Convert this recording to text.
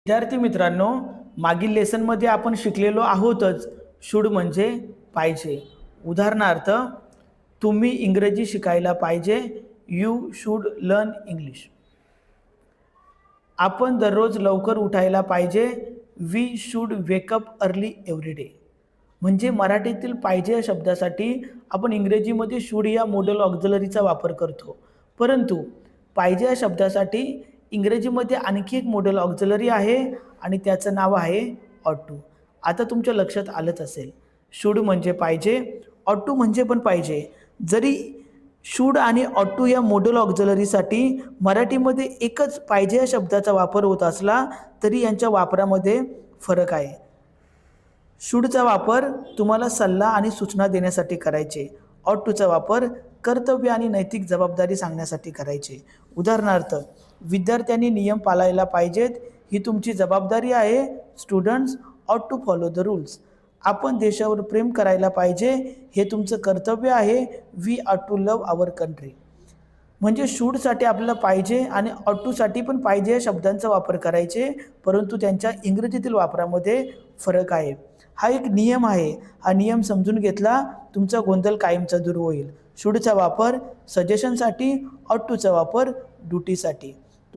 विद्यार्थी मित्रांनो, मागील लेसनमध्ये आपण शिकलेलो आहोतच शुड म्हणजे पाहिजे. उदाहरणार्थ, तुम्ही इंग्रजी शिकायला पाहिजे. You should learn English. आपण दररोज लवकर उठायला पाहिजे. We should wake up early every day. म्हणजे मराठीतील पाहिजे या शब्दासाठी आपण इंग्रजीमध्ये शुड या मॉडल ऑक्झिलरीचा वापर करतो. परंतु पाहिजे या शब्दासाठी इंग्रजीमध्ये आणखी एक मॉडल ऑक्झिलरी आहे आणि त्याचं नाव आहे ऑट टू. आता तुमच्या लक्षात आलंच असेल, शुड म्हणजे पाहिजे, ऑट टू म्हणजे पण पाहिजे. जरी शुड आणि ऑट टू या मॉडल ऑक्झिलरीसाठी मराठीमध्ये एकच पाहिजे या शब्दाचा वापर होत असला तरी यांच्या वापरामध्ये फरक आहे. शुडचा वापर तुम्हाला सल्ला आणि सूचना देण्यासाठी करायचे. ऑट टूचा वापर कर्तव्य आणि नैतिक जबाबदारी सांगण्यासाठी करायचे. उदाहरणार्थ, विद्यार्थ्यांनी नियम पाळायला पाहिजेत, ही तुमची जबाबदारी आहे. स्टुडंट्स ऑट टू फॉलो द रूल्स. आपण देशावर प्रेम करायला पाहिजे, हे तुमचं कर्तव्य आहे. वी ऑट टू लव्ह आवर कंट्री. म्हणजे शूडसाठी आपल्याला पाहिजे आणि ऑट टूसाठी पण पाहिजे या शब्दांचा वापर करायचे, परंतु त्यांच्या इंग्रजीतील वापरामध्ये फरक आहे. हा एक नियम आहे. हा नियम समजून घेतला, तुमचा गोंधळ कायमचा दूर होईल. शूडचा वापर सजेशनसाठी, ऑट टूचा वापर ड्युटीसाठी.